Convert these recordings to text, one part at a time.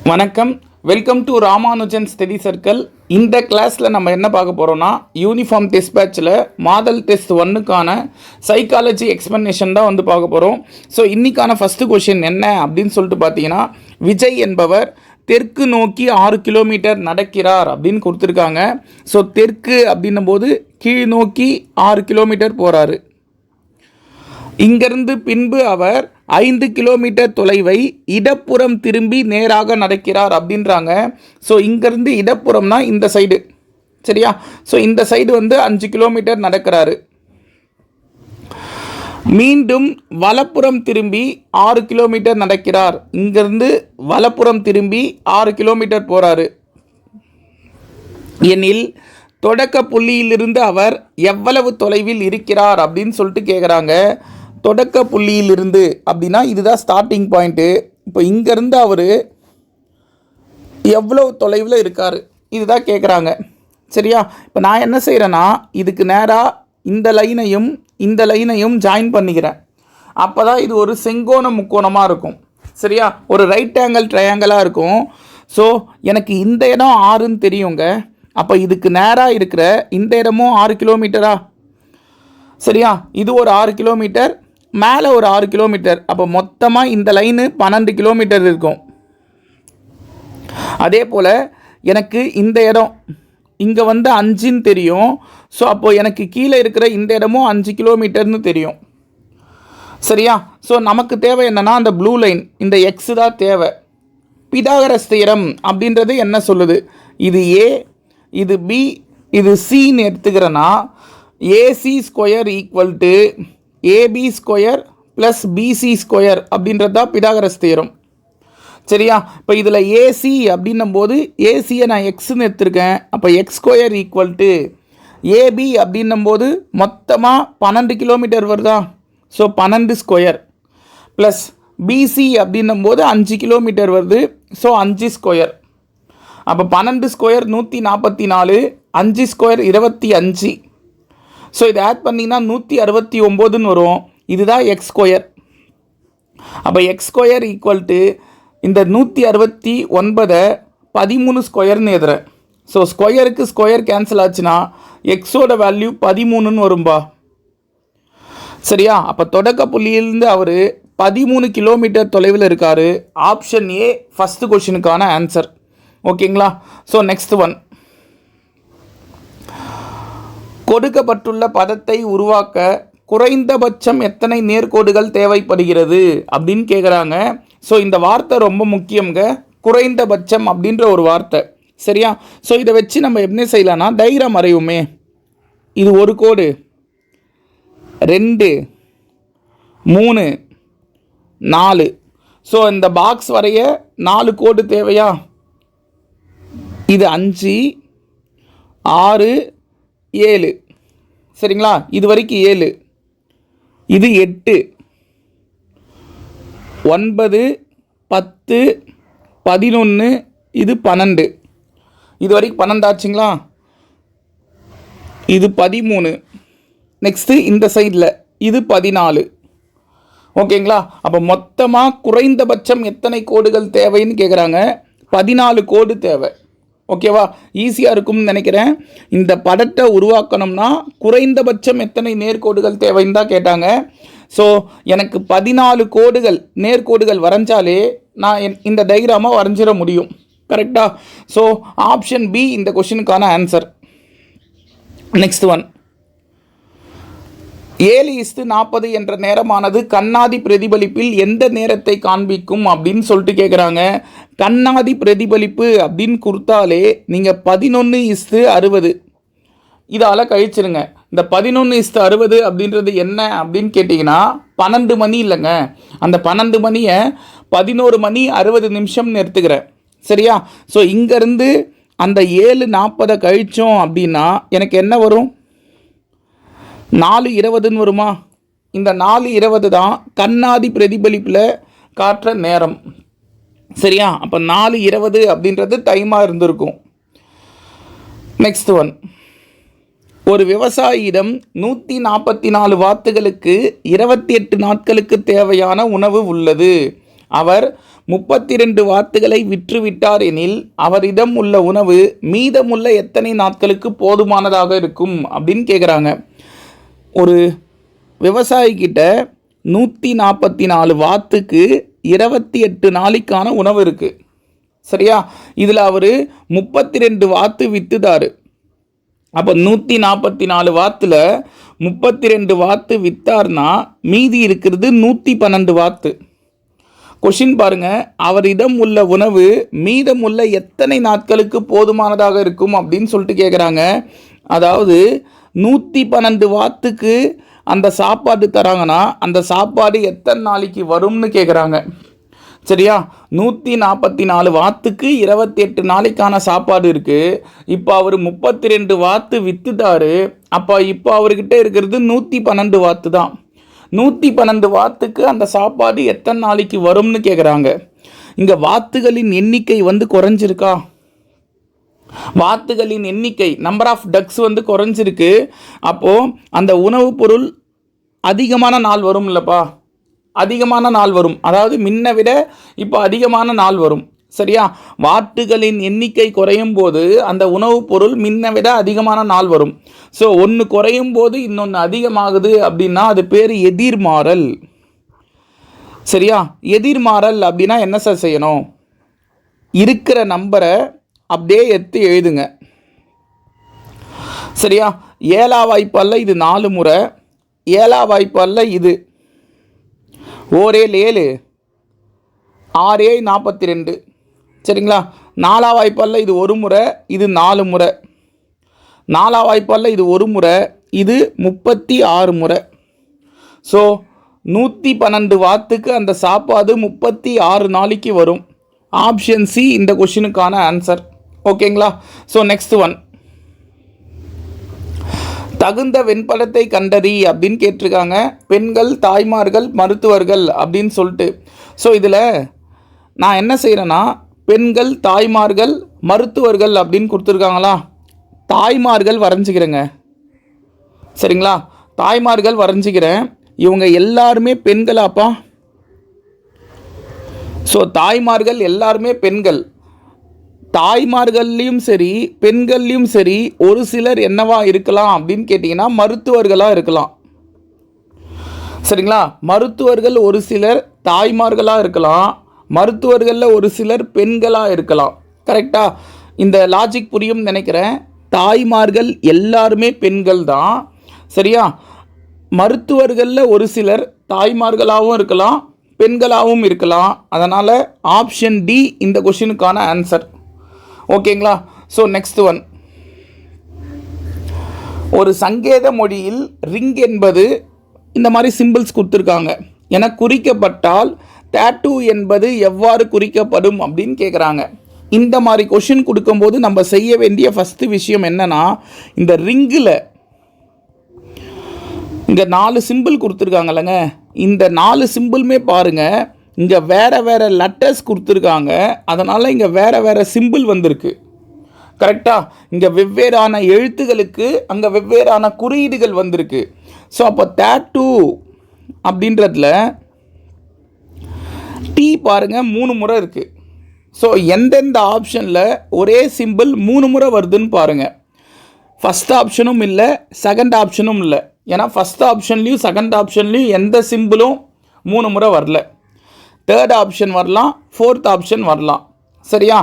வணக்கம், welcome to Ramanujan study circle. இந்த கிளாஸில் நம்ம என்ன பார்க்க போகிறோம்னா, யூனிஃபார்ம் டெஸ்ட் பேட்சில் மாடல் டெஸ்ட் 1க்கான சைக்காலஜி எக்ஸ்ப்ளனேஷன் தான் வந்து பார்க்க போகிறோம். ஸோ இன்றைக்கான ஃபஸ்ட்டு கொஷின் என்ன அப்படின்னு சொல்லிட்டு பார்த்தீங்கன்னா, விஜய் என்பவர் தெற்கு நோக்கி 6 கிலோமீட்டர் நடக்கிறார் அப்படின்னு கொடுத்துருக்காங்க. ஸோ தெற்கு அப்படின்னும் போது கீழ் நோக்கி 6 கிலோமீட்டர் போகிறாரு. இங்கிருந்து பின்பு அவர் 5 கிலோமீட்டர் தொலைவை இடப்புறம் திரும்பி நேராக நடக்கிறார் அப்படின்றாங்க. ஸோ இங்கேருந்து இடப்புறம்னா இந்த சைடு, சரியா? ஸோ இந்த சைடு வந்து 5 கிலோமீட்டர் நடக்கிறாரு. மீண்டும் வலப்புறம் திரும்பி 6 கிலோமீட்டர் நடக்கிறார். இங்கிருந்து வலப்புறம் திரும்பி 6 கிலோமீட்டர் போகிறாரு எனில் தொடக்க புள்ளியிலிருந்து அவர் எவ்வளவு தொலைவில் இருக்கிறார் அப்படின்னு சொல்லிட்டு கேட்குறாங்க. தொடக்க புள்ளியிலிருந்து அப்படின்னா இதுதான் ஸ்டார்டிங் பாயிண்ட்டு. இப்போ இங்கேருந்து அவர் எவ்வளோ தொலைவில் இருக்கார் இதுதான் கேட்குறாங்க, சரியா? இப்போ நான் என்ன செய்கிறேன்னா, இதுக்கு நேராக இந்த லைனையும் ஜாயின் பண்ணிக்கிறேன். அப்போ தான் இது ஒரு செங்கோண முக்கோணமாக இருக்கும், சரியா? ஒரு ரைட் ஆங்கிள் ட்ரையாங்கிளாக இருக்கும். ஸோ எனக்கு இந்த இடம் 6ன்னு தெரியுங்க. அப்போ இதுக்கு நேராக இருக்கிற இந்த இடமும் 6 கிலோமீட்டரா, சரியா? இது ஒரு 6 கிலோமீட்டர், மேலே ஒரு 6 கிலோமீட்டர். அப்போ மொத்தமாக இந்த லைனு 12 கிலோமீட்டர் இருக்கும். அதே போல் எனக்கு இந்த இடம் இங்கே வந்து 5ன்னு தெரியும். ஸோ அப்போது எனக்கு கீழே இருக்கிற இந்த இடமும் 5 கிலோமீட்டர்னு தெரியும், சரியா? ஸோ நமக்கு தேவை என்னென்னா, அந்த ப்ளூ லைன், இந்த எக்ஸு தான் தேவை. பிதாகரஸ் தியரம் அப்படின்றது என்ன சொல்லுது? இது ஏ, இது பி, இது சின்னு எடுத்துக்கிறேன்னா AC square equal to AB square plus BC square அப்படின்றது தான் பிதாகரஸ் தியரம், சரியா? இப்போ இதில் ஏசி அப்படின்னும் போது ஏசியை நான் எக்ஸ்ன்னு எடுத்திருக்கேன். அப்போ X square equal to AB அப்படின்னும் போது மொத்தமாக 12 கிலோமீட்டர் வருதா? ஸோ 12 ஸ்கொயர் ப்ளஸ் பிசி அப்படின்னும் போது 5 கிலோமீட்டர் வருது. So 5 square. அப்போ 12 ஸ்கொயர் 144, 5 ஸ்கொயர் 25. ஸோ இதை ஆட் பண்ணிங்கன்னா 169ன்னு வரும். இதுதான் எக்ஸ் ஸ்கொயர். அப்போ எக்ஸ் ஸ்கொயர் ஈக்குவல் டு இந்த 169 13 ஸ்கொயர்னு எழுதுறேன். ஸோ ஸ்கொயருக்கு ஸ்கொயர் கேன்சல் ஆச்சுன்னா எக்ஸோட வேல்யூ 13ன்னு வரும்பா, சரியா? அப்போ தொடக்க புள்ளியிலிருந்து அவர் 13 கிலோமீட்டர் தொலைவில் இருக்கார். ஆப்ஷன் ஏ ஃபஸ்ட்டு கொஷினுக்கான ஆன்சர், ஓகேங்களா? ஸோ நெக்ஸ்ட் ஒன், கொடுக்கப்பட்டுள்ள பதத்தை உருவாக்க குறைந்தபட்சம் எத்தனை நேர்கோடுகள் தேவைப்படுகிறது அப்படின்னு கேட்குறாங்க. ஸோ இந்த வார்த்தை ரொம்ப முக்கியங்க, குறைந்தபட்சம் அப்படின்ற ஒரு வார்த்தை, சரியா? ஸோ இதை வச்சு நம்ம என்ன செய்யலாம்னா, டயக்ராம் வரையுமே. இது ஒரு கோடு, 2, 3, 4. ஸோ இந்த பாக்ஸ் வரைய 4 கோடு தேவையா? இது 5, 6, 7, சரிங்களா? இது வரைக்கும் 7, இது 8, 9, 10, 11, இது 12. இது வரைக்கும் 12 ஆச்சுங்களா? இது 13. நெக்ஸ்ட்டு இந்த சைடில் இது 14, ஓகேங்களா? அப்போ மொத்தமாக குறைந்தபட்சம் எத்தனை கோடுகள் தேவைன்னு கேட்குறாங்க. 14 கோடு தேவை, ஓகேவா? ஈஸியாக இருக்கும்னு நினைக்கிறேன். இந்த படத்தை உருவாக்கணும்னா குறைந்தபட்சம் எத்தனை நேர்கோடுகள் தேவைன்னு தான் கேட்டாங்க. ஸோ எனக்கு 14 கோடுகள் நேர்கோடுகள் வரைஞ்சாலே நான் இந்த டயக்ராமை வரைஞ்சிட முடியும், கரெக்டாக? ஸோ ஆப்ஷன் பி இந்த கொஷினுக்கான ஆன்சர். நெக்ஸ்ட் ஒன், 7:40 என்ற நேரமானது கண்ணாடி பிரதிபலிப்பில் எந்த நேரத்தை காண்பிக்கும் அப்படின்னு சொல்லிட்டு கேட்குறாங்க. கண்ணாடி பிரதிபலிப்பு அப்படின்னு கொடுத்தாலே நீங்கள் 11:60 இதால் கழிச்சிருங்க. இந்த 11:60 அப்படின்றது என்ன அப்படின்னு கேட்டிங்கன்னா, 12 மணி இல்லைங்க. அந்த 12 மணியை 11 மணி 60 நிமிஷம்னு எடுத்துக்கிறேன், சரியா? ஸோ இங்கேருந்து அந்த 7:40 கழித்தோம் அப்படின்னா எனக்கு என்ன வரும்? 4:20ன்னு வருமா? இந்த 4:20 தான் கண்ணாடி பிரதிபலிப்பில் காட்டுற நேரம், சரியா? அப்போ 4:20 அப்படின்றது டைமாக இருந்திருக்கும். நெக்ஸ்ட் ஒன், ஒரு விவசாயியிடம் 144 வாத்துகளுக்கு 28 நாட்களுக்கு தேவையான உணவு உள்ளது. அவர் 32 வாத்துகளை விற்றுவிட்டார் எனில் அவரிடம் உள்ள உணவு மீதமுள்ள எத்தனை நாட்களுக்கு போதுமானதாக இருக்கும் அப்படின்னு கேட்குறாங்க. ஒரு விவசாயிக்கிட்ட 144 வாத்துக்கு 28 நாளைக்கான உணவு இருக்குது. சரியா? இதில் அவர் 32 வாத்து விற்றுதாரு. அப்போ 144 வாத்தில் 32 வாத்து விற்றார்னா மீதி இருக்கிறது 112 வாத்து. கொஷின் பாருங்கள், அவரிடம் உள்ள உணவு மீதமுள்ள எத்தனை நாட்களுக்கு போதுமானதாக இருக்கும் அப்படின்னு சொல்லிட்டு கேட்குறாங்க. அதாவது 112 வாத்துக்கு அந்த சாப்பாடு தராங்கன்னா அந்த சாப்பாடு எத்தனை நாளைக்கு வரும்னு கேட்குறாங்க. சரியா? 144 வாத்துக்கு 28 நாளைக்கான சாப்பாடு இருக்குது. இப்போ அவர் 32 வாத்து விற்றுதாரு. இப்போ அவர்கிட்ட இருக்கிறது 112 வாத்து தான். 112 வாத்துக்கு அந்த சாப்பாடு எத்தனை நாளைக்கு வரும்னு கேட்குறாங்க. இங்கே வாத்துகளின் எண்ணிக்கை குறைஞ்சிருக்கா? வாத்துகளின் எண்ணிக்கை நம்பர் ஆஃப் டக்ஸ் குறைஞ்சிருக்கு. அப்போது அந்த உணவுப் பொருள் அதிகமான நாள் வரும் இல்லைப்பா, அதிகமான நாள் வரும். அதாவது முன்ன விட இப்போ அதிகமான நாள் வரும். சரியா? வாத்துகளின் எண்ணிக்கை குறையும் போது அந்த உணவுப் பொருள் முன்ன விட அதிகமான நாள் வரும். ஸோ ஒன்று குறையும் போது இன்னொன்று அதிகமாகுது அப்படின்னா அது பேர் எதிர்மாறல். சரியா? எதிர்மாறல் அப்படின்னா என்ன சார் செய்யணும்? இருக்கிற நம்பரை அப்படியே எடுத்து எழுதுங்க. சரியா? 7ஆம் வாய்ப்பால் இது 4 முறை, 7ஆம் வாய்ப்பால் இது 7 7 6 42. சரிங்களா? 4ஆம் வாய்ப்பால் இது 1 முறை, இது 4 முறை. 4ஆம் வாய்ப்பால் இது 1 முறை, இது 36 முறை. ஸோ 112 வாத்துக்கு அந்த சாப்பாடு 36 நாளைக்கு வரும். ஆப்ஷன் சி இந்த கொஷினுக்கான ஆன்சர். ஓகேங்களா? ஸோ நெக்ஸ்ட் ஒன், தகுந்த வெண்படத்தை கண்டறி அப்படின்னு கேட்டிருக்காங்க. பெண்கள், தாய்மார்கள், மருத்துவர்கள் அப்படின்னு சொல்லிட்டு. ஸோ இதில் நான் என்ன செய்கிறேன்னா, பெண்கள், தாய்மார்கள், மருத்துவர்கள் அப்படின்னு கொடுத்துருக்காங்களா, தாய்மார்கள் வரைஞ்சிக்கிறேங்க. சரிங்களா? தாய்மார்கள் வரைஞ்சிக்கிறேன். இவங்க எல்லாருமே பெண்களாப்பா. ஸோ தாய்மார்கள் எல்லாருமே பெண்கள். தாய்மார்கள்லையும் சரி பெண்கள்லையும் சரி ஒரு சிலர் என்னவா இருக்கலாம் அப்படின்னு கேட்டிங்கன்னா மருத்துவர்களாக இருக்கலாம். சரிங்களா? மருத்துவர்கள் ஒரு சிலர் தாய்மார்களாக இருக்கலாம், மருத்துவர்களில் ஒரு சிலர் பெண்களாக இருக்கலாம். கரெக்டாக? இந்த லாஜிக் புரியும் நினைக்கிறேன். தாய்மார்கள் எல்லாருமே பெண்கள் தான். சரியா? மருத்துவர்களில் ஒரு சிலர் தாய்மார்களாகவும் இருக்கலாம், பெண்களாகவும் இருக்கலாம். அதனால் ஆப்ஷன் டி இந்த கொஷினுக்கான ஆன்சர். ஓகேங்களா? ஸோ நெக்ஸ்ட் ஒன், ஒரு சங்கேத மொழியில் ரிங் என்பது இந்த மாதிரி சிம்பிள்ஸ் கொடுத்துருக்காங்க என குறிக்கப்பட்டால் டேட்டூ என்பது எவ்வாறு குறிக்கப்படும் அப்படின்னு கேட்குறாங்க. இந்த மாதிரி கொஷின் கொடுக்கும்போது நம்ம செய்ய வேண்டிய ஃபஸ்ட்டு விஷயம் என்னென்னா, இந்த ரிங்கில் இங்கே 4 சிம்பிள் கொடுத்துருக்காங்கல்லங்க, இந்த 4 சிம்பிளுமே பாருங்கள் இங்கே வேறு வேறு லெட்டர்ஸ் கொடுத்துருக்காங்க. அதனால் இங்கே வேறு வேறு சிம்பிள் வந்திருக்கு. கரெக்டாக? இங்கே வெவ்வேறான எழுத்துகளுக்கு அங்கே வெவ்வேறான குறியீடுகள் வந்திருக்கு. ஸோ அப்போ டேட்டூ அப்படின்றதுல டி பாருங்கள் 3 முறை இருக்குது. ஸோ எந்தெந்த ஆப்ஷனில் ஒரே சிம்பிள் 3 முறை வருதுன்னு பாருங்கள். ஃபஸ்ட் ஆப்ஷனும் இல்லை, செகண்ட் ஆப்ஷனும் இல்லை. ஏன்னா ஃபஸ்ட் ஆப்ஷன்லேயும் செகண்ட் ஆப்ஷன்லேயும் எந்த சிம்பிளும் 3 முறை வரல. தேர்ட் ஆப்ஷன் வரலாம், ஃபோர்த் ஆப்ஷன் வரலாம். சரியா?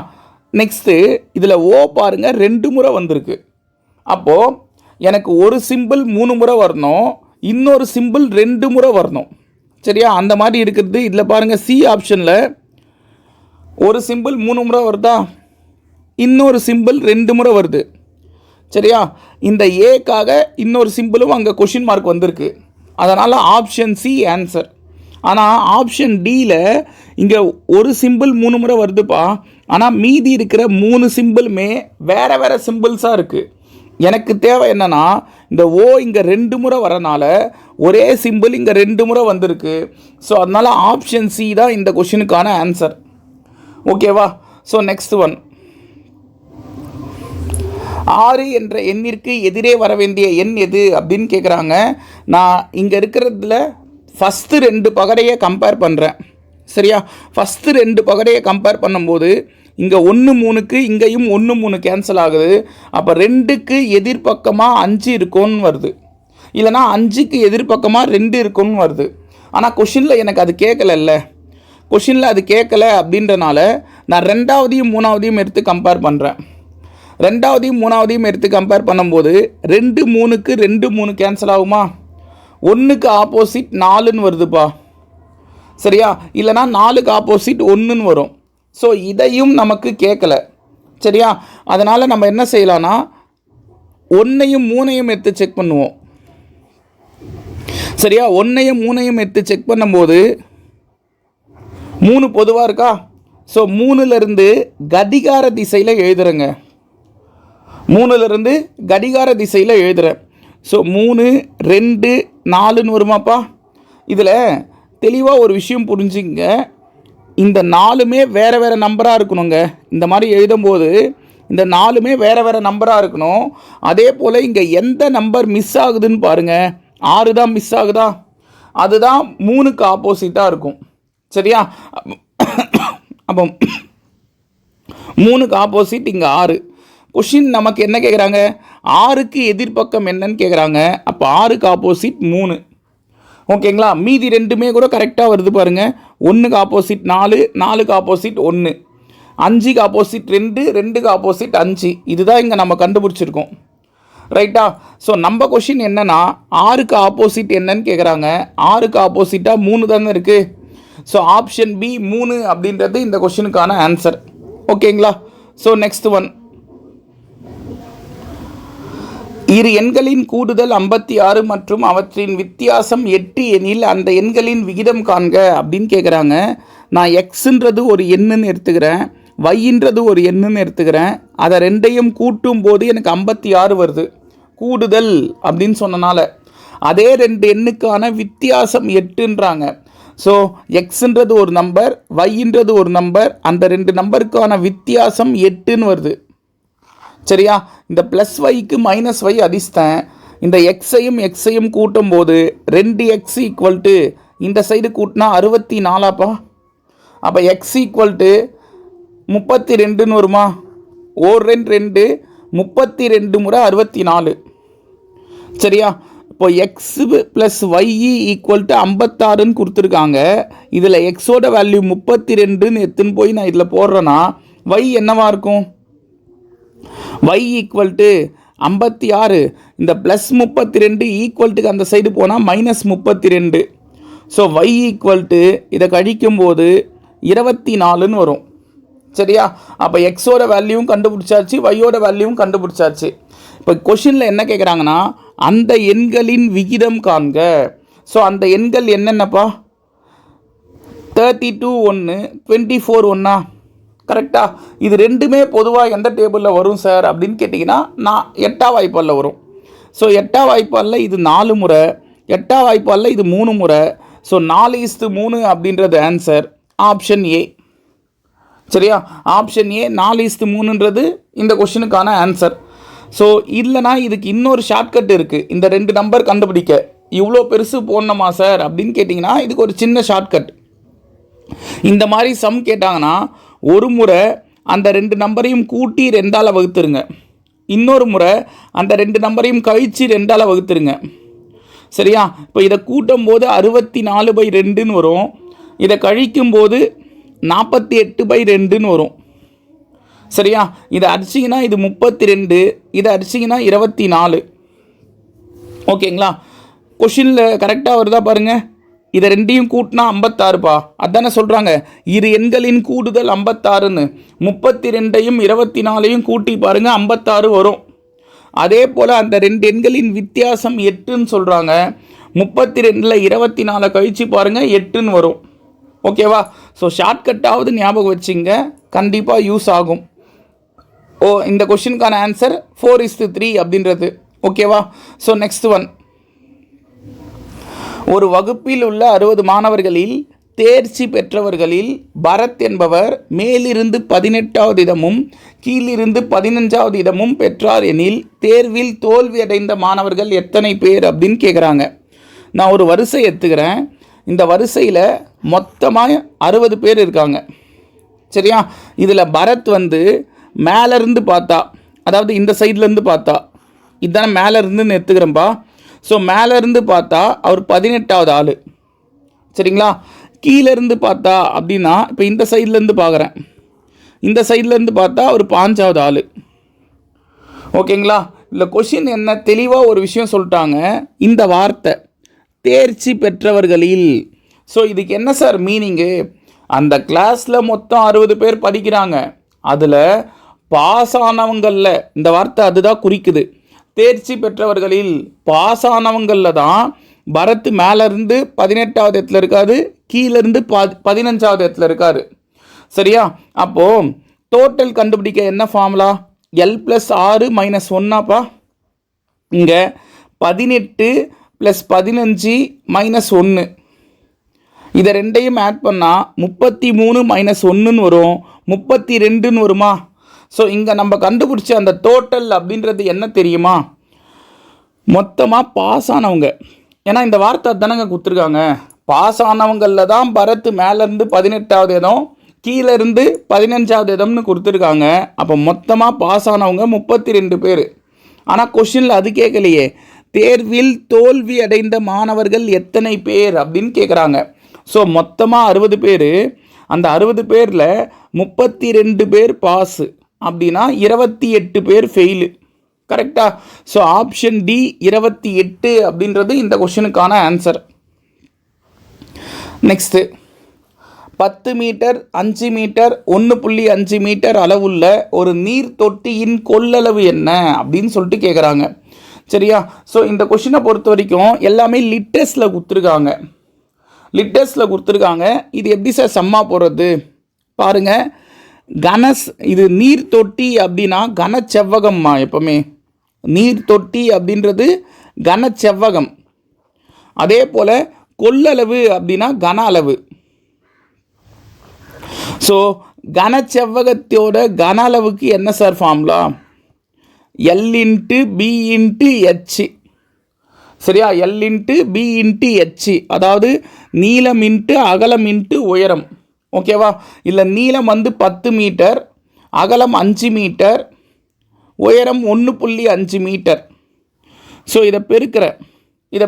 நெக்ஸ்ட்டு இதில் ஓ பாருங்கள் 2 முறை வந்திருக்கு. அப்போது எனக்கு ஒரு சிம்பிள் 3 முறை வரணும், இன்னொரு சிம்பிள் 2 முறை வரணும். சரியா? அந்த மாதிரி இருக்கிறது. இதில் பாருங்கள் சி ஆப்ஷனில் ஒரு சிம்பிள் 3 முறை வருதா, இன்னொரு சிம்பிள் 2 முறை வருது. சரியா? இந்த ஏக்காக இன்னொரு சிம்பிளும் அங்கே கொஷின் மார்க் வந்திருக்கு. அதனால் ஆப்ஷன் சி ஆன்சர். ஆனால் ஆப்ஷன் டியில் இங்கே ஒரு சிம்பிள் 3 முறை வருதுப்பா. ஆனால் மீதி இருக்கிற 3 சிம்பிளுமே வேறு வேறு சிம்பிள்ஸாக இருக்குது. எனக்கு தேவை என்னென்னா, இந்த ஓ இங்கே 2 முறை வரனால ஒரே சிம்பிள் இங்கே 2 முறை வந்திருக்கு. ஸோ அதனால் ஆப்ஷன் சி தான் இந்த கொஷினுக்கான ஆன்சர். ஓகேவா? ஸோ நெக்ஸ்ட் ஒன், 6 என்ற எண்ணிற்கு எதிரே வர வேண்டிய எண் எது அப்படின்னு கேட்குறாங்க. நான் இங்கே இருக்கிறதுல ஃபஸ்ட்டு 2 பகடையை கம்பேர் பண்ணுறேன். சரியா? ஃபஸ்ட்டு 2 பகடையை கம்பேர் பண்ணும்போது இங்கே 1 3க்கு இங்கேயும் 1 3 கேன்சல் ஆகுது. அப்போ 2க்கு எதிர்பக்கமாக 5 இருக்கும்னு வருது, இல்லைனா 5க்கு எதிர்பக்கமாக 2 இருக்கும்னு வருது. ஆனால் கொஷினில் எனக்கு அது கேட்கலல்ல. கொஷினில் அது கேட்கல அப்படின்றனால நான் 2வதையும் 3வதையும் எடுத்து கம்பேர் பண்ணுறேன். 2வதையும் 3வதையும் எடுத்து கம்பேர் பண்ணும்போது 2 3க்கு 2 3 கேன்சல் ஆகுமா? 1க்கு ஆப்போசிட் 4ன்னு வருதுப்பா, சரியா? இல்லைனா 4க்கு ஆப்போசிட் 1ன்னு வரும். ஸோ இதையும் நமக்கு கேட்கல, சரியா? அதனால் நம்ம என்ன செய்யலாம்னா 1ஐயும் 3ஐயும் எடுத்து செக் பண்ணுவோம், சரியா? 1ஐயும் 3ஐயும் எடுத்து செக் பண்ணும்போது 3 பொதுவாக இருக்கா? ஸோ 3லேருந்து கடிகார திசையில் எழுதுறேங்க. 3லேருந்து கடிகார திசையில் எழுதுகிறேன். ஸோ 3 2 4ன்னு வருமாப்பா? இதில் தெளிவாக ஒரு விஷயம் புரிஞ்சுங்க, இந்த 4மே வேறு வேறு நம்பராக இருக்கணுங்க. இந்த மாதிரி எழுதும்போது இந்த 4மே வேறு வேறு நம்பராக இருக்கணும். அதே போல் இங்கே எந்த நம்பர் மிஸ் ஆகுதுன்னு பாருங்கள். 6 தான் மிஸ் ஆகுதா? அதுதான் 3க்கு ஆப்போசிட்டாக இருக்கும், சரியா? அப்போ 3க்கு ஆப்போசிட் இங்கே 6. கொஷின் நமக்கு என்ன கேட்குறாங்க? 6க்கு எதிர்பக்கம் என்னன்னு கேட்குறாங்க. அப்போ 6க்கு ஆப்போசிட் 3. ஓகேங்களா? மீதி 2மே கூட கரெக்டாக வருது பாருங்கள். 1க்கு ஆப்போசிட் 4, 4க்கு ஆப்போசிட் 1, 5க்கு ஆப்போசிட் 2, 2க்கு ஆப்போசிட் 5. இதுதான் இங்கே நம்ம கண்டுபிடிச்சிருக்கோம், ரைட்டா? ஸோ நம்ம கொஷின் என்னென்னா 6க்கு ஆப்போசிட் என்னன்னு கேட்குறாங்க. 6க்கு ஆப்போசிட்டாக 3 தானே இருக்குது. ஸோ ஆப்ஷன் பி 3 அப்படின்றது இந்த கொஷினுக்கான ஆன்சர். ஓகேங்களா? ஸோ நெக்ஸ்ட் ஒன், இரு எண்களின் கூடுதல் 56 மற்றும் அவற்றின் வித்தியாசம் 8 எனில் அந்த எண்களின் விகிதம் காண்க அப்படின்னு கேட்குறாங்க. நான் எக்ஸுன்றது ஒரு எண்ணுன்னு எடுத்துக்கிறேன், ஒய்ன்றது ஒரு எண்ணுன்னு எடுத்துக்கிறேன். அதை ரெண்டையும் கூட்டும் போது எனக்கு 56 வருது, கூடுதல் அப்படின்னு சொன்னனால. அதே 2 எண்ணுக்கான வித்தியாசம் 8ன்றாங்க. ஸோ எக்ஸுன்றது ஒரு நம்பர், ஒய்ன்றது ஒரு நம்பர், அந்த 2 நம்பருக்கான வித்தியாசம் 8ன்னு வருது, சரியா? இந்த ப்ளஸ் ஒய்க்கு மைனஸ் ஒய் அதிர்ஷ்டேன். இந்த எக்ஸையும் கூட்டும் போது 2x ஈக்குவல் டு இந்த சைடு கூட்டினா 64. அப்போ எக்ஸ் ஈக்குவல் டு 32ன்னு வருமா? 1 2 32 முறை 64, சரியா? இப்போ x plus y equal to 56ன்னு கொடுத்துருக்காங்க. இதில் எக்ஸோட வேல்யூ 32ன்னு எடுத்துன்னு போய் நான் இதில் போடுறேன்னா ஒய் என்னவாக இருக்கும்? y ஈக்குவல் டு 56, இந்த ப்ளஸ் 32 ஈக்குவல்ட்டுக்கு அந்த சைடு போனால் minus 32. So y equal to இதை கழிக்கும்போது 24ன்னு வரும், சரியா? அப்போ எக்ஸோட வேல்யூவும் கண்டுபிடிச்சாச்சு, ஒய்யோட வேல்யூவும் கண்டுபிடிச்சாச்சு. இப்போ கொஷினில் என்ன கேட்குறாங்கன்னா அந்த எண்களின் விகிதம் காண்க. ஸோ அந்த எண்கள் என்னென்னப்பா? 32 1, 24 1. கரெக்டாக? இது ரெண்டுமே பொதுவாக எந்த டேபிளில் வரும் சார் அப்படின்னு கேட்டிங்கன்னா நான் 8ஆம் வாய்ப்பாலில் வரும். ஸோ 8ஆம் வாய்ப்பாலில் இது 4 முறை, 8ஆம் வாய்ப்பாலில் இது 3 முறை. ஸோ 4:3 அப்படின்றது ஆன்சர் ஆப்ஷன் ஏ, சரியா? ஆப்ஷன் ஏ 4:3ன்றது இந்த கொஷினுக்கான ஆன்சர். ஸோ இல்லைனா இதுக்கு இன்னொரு ஷார்ட்கட் இருக்குது. இந்த 2 நம்பர் கண்டுபிடிக்க இவ்வளோ பெருசு போடணுமா சார் அப்படின்னு கேட்டிங்கன்னா இதுக்கு ஒரு சின்ன ஷார்ட்கட். இந்த மாதிரி சம் கேட்டாங்கன்னா ஒரு முறை அந்த 2 நம்பரையும் கூட்டி 2ஆல் வகுத்துருங்க, இன்னொரு முறை அந்த 2 நம்பரையும் கழித்து 2ஆல் வகுத்துருங்க, சரியா? இப்போ இதை கூட்டும் போது 64/2ன்னு வரும், இதை கழிக்கும் போது 48/2ன்னு வரும், சரியா? இதை அடிச்சிங்கன்னா இது 32, இதை அடிச்சிங்கன்னா 24. ஓகேங்களா? கொஷினில் கரெக்டாக வருதா பாருங்கள். இதை ரெண்டையும் கூட்டினா 56பா, அதானே சொல்கிறாங்க இரு எண்களின் கூடுதல் 56ன்னு. 32ஐயும் 24ஐயும் கூட்டி பாருங்கள் 56 வரும். அதே போல் அந்த 2 எண்களின் வித்தியாசம் 8ன்னு சொல்கிறாங்க. 32ல் 24 கழிச்சு பாருங்கள் 8ன்னு வரும். ஓகேவா? ஸோ ஷார்ட்கட்டாவது ஞாபகம் வச்சுங்க, கண்டிப்பாக யூஸ் ஆகும். இந்த கொஷினுக்கான ஆன்சர் 4:3 அப்படின்றது. ஓகேவா? ஸோ நெக்ஸ்ட் ஒன், ஒரு வகுப்பில் உள்ள 60 மாணவர்களில் தேர்ச்சி பெற்றவர்களில் பரத் என்பவர் மேலிருந்து 18வது இடமும் கீழிருந்து 15வது இடமும் பெற்றார் எனில் தேர்வில் தோல்வியடைந்த மாணவர்கள் எத்தனை பேர் அப்படின்னு கேட்குறாங்க. நான் ஒரு வரிசை எடுத்துக்கிறேன். இந்த வரிசையில் மொத்தமாக 60 பேர் இருக்காங்க. சரியா? இதில் பரத் வந்து மேலேருந்து பார்த்தா, அதாவது இந்த சைட்லேருந்து பார்த்தா, இதுதானே மேலேருந்துன்னு எடுத்துக்கிறேன்ப்பா. ஸோ மேலேருந்து பார்த்தா அவர் 18வது ஆள். சரிங்களா? கீழேருந்து பார்த்தா அப்படின்னா இப்போ இந்த சைட்லேருந்து பார்க்குறேன், இந்த சைட்லேருந்து பார்த்தா அவர் 5வது ஆள். ஓகேங்களா? இல்லை கொஷின் என்ன தெளிவாக ஒரு விஷயம் சொல்லிட்டாங்க, இந்த வார்த்தை தேர்ச்சி பெற்றவர்களில். ஸோ இதுக்கு என்ன சார் மீனிங்கு? அந்த கிளாஸில் மொத்தம் 60 பேர் படிக்கிறாங்க, அதில் பாஸ் ஆனவங்களில் இந்த வார்த்தை அதுதான் குறிக்குது. தேர்ச்சி பெற்றவர்களில் பாஸ் ஆனவங்களில் தான் பரத் மேலேருந்து 18வது இடத்துல இருக்காது, கீழேருந்து 15வது இடத்துல இருக்காரு. சரியா? அப்போது டோட்டல் கண்டுபிடிக்க என்ன ஃபார்முலா? L plus 6 minus 1. இங்கே 18 ப்ளஸ் 15 மைனஸ் 1, இதை ரெண்டையும் ஆட் பண்ணால் 33 மைனஸ் 1ன்னு வரும், 32ன்னு வருமா? ஸோ இங்கே நம்ம கண்டுபிடிச்ச அந்த டோட்டல் அப்படின்றது என்ன தெரியுமா? மொத்தமாக பாஸ் ஆனவங்க. ஏன்னா இந்த வார்த்தை தானங்க கொடுத்துருக்காங்க, பாஸ் ஆனவங்களில் தான் பரத் மேலேருந்து 18வது இடம், கீழேருந்து 15வது இடம்னு கொடுத்துருக்காங்க. அப்போ மொத்தமாக பாஸ் ஆனவங்க 32 பேர். ஆனால் கொஷினில் அது கேட்கலையே, தேர்வில் தோல்வி அடைந்த மாணவர்கள் எத்தனை பேர் அப்படின்னு கேட்குறாங்க. ஸோ மொத்தமாக 60 பேர், அந்த 60 பேரில் 32 பேர் பாஸு அப்படின்னா 28 பேர் ஃபெயிலு. கரெக்டாக? ஸோ ஆப்ஷன் டி 28 அப்படின்றது இந்த கொஷனுக்கான answer. Next 10 metre, 5 metre, 1.5 metre அளவுள்ள ஒரு நீர் தொட்டியின் கொள்ளளவு என்ன அப்படின்னு சொல்லிட்டு கேட்குறாங்க. சரியா? ஸோ இந்த கொஷினை பொறுத்த வரைக்கும் எல்லாமே லிட்டர்ஸில் கொடுத்துருக்காங்க, லிட்டர்ஸில் கொடுத்துருக்காங்க. இது எப்படி சார் சம்மா போடுறது பாருங்கள். இது நீர் தொட்டி அப்படின்னா கனச்செவ்வகம்மா. எப்போவுமே நீர் தொட்டி அப்படின்றது கனச்செவ்வகம். அதே போல் கொள்ளளவு அப்படின்னா கன அளவு. ஸோ கனச்செவ்வகத்தோட கன அளவுக்கு என்ன sir formula? L into B into H. சரியா? L into B into H, அதாவது நீளம் இன்ட்டு அகலம் இன்ட்டு உயரம். ஓகேவா? இல்லை நீளம் வந்து 10 மீட்டர், அகலம் 5 மீட்டர், உயரம் 1.5 மீட்டர். ஸோ இதை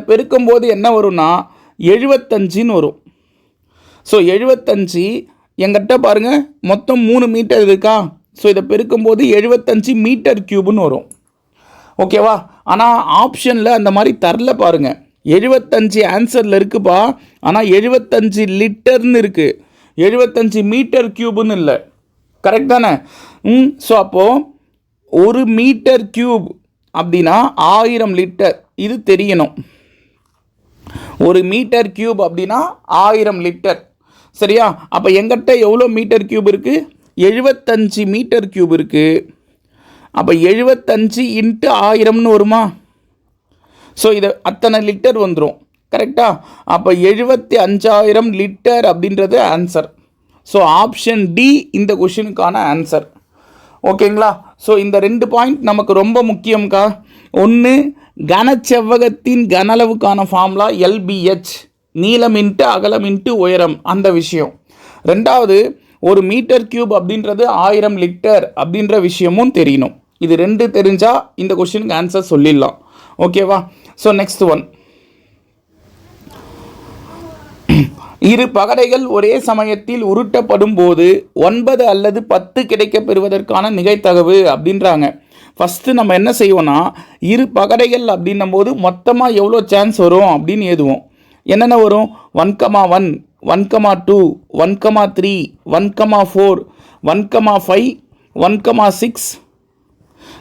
பெருக்கும்போது என்ன வரும்னா 75ன்னு வரும். ஸோ 75 எங்கிட்ட பாருங்கள் மொத்தம் 3 மீட்டர் இருக்கா? ஸோ இதை பெருக்கும்போது 75 மீட்டர் கியூப்னு வரும். ஓகேவா? ஆனால் ஆப்ஷனில் அந்த மாதிரி தரல பாருங்கள். 75 ஆன்சரில் இருக்குப்பா, ஆனால் 75 லிட்டர்னு இருக்குது, 75 மீட்டர் கியூப்னு இல்லை. கரெக்ட் தானே? ஸோ அப்போது 1 மீட்டர் கியூப் அப்படின்னா 1000 லிட்டர். இது தெரியணும். 1 மீட்டர் கியூப் அப்படின்னா 1000 லிட்டர். சரியா? அப்போ எங்கிட்ட எவ்வளோ மீட்டர் கியூப் இருக்குது? 75 மீட்டர் கியூப் இருக்குது. அப்போ 75 இன்ட்டு 1000ன்னு வருமா? ஸோ இதை அத்தனை லிட்டர் வந்துடும். கரெக்டாக? அப்போ 75,000 லிட்டர் அப்படின்றது ஆன்சர். ஸோ ஆப்ஷன் டி இந்த கொஷினுக்கான ஆன்சர். ஓகேங்களா? ஸோ இந்த 2 பாயிண்ட் நமக்கு ரொம்ப முக்கியம்க்கா. ஒன்று, கனச்செவ்வகத்தின் கன அளவுக்கான ஃபார்முலா எல்பிஹெச், நீளம் இன்ட்டு அகலம் இன்ட்டு உயரம், அந்த விஷயம். ரெண்டாவது, 1 மீட்டர் கியூப் அப்படின்றது 1000 லிட்டர் அப்படின்ற விஷயமும் தெரியணும். இது 2 தெரிஞ்சால் இந்த கொஷினுக்கு ஆன்சர் சொல்லிடலாம். ஓகேவா? ஸோ நெக்ஸ்ட் ஒன், இரு பகடைகள் ஒரே சமயத்தில் உருட்டப்படும் போது 9 அல்லது 10 கிடைக்க பெறுவதற்கான நிகழ்தகவு அப்படின்றாங்க. ஃபஸ்ட்டு நம்ம என்ன செய்வோம்னா, இரு பகடைகள் அப்படின்னும் போது மொத்தமாக எவ்வளோ சான்ஸ் வரும் அப்படின்னு எழுதுவோம். என்னென்ன வரும்? 1,1, 1,2, 1,3, 1,4, 1,5, 1,6.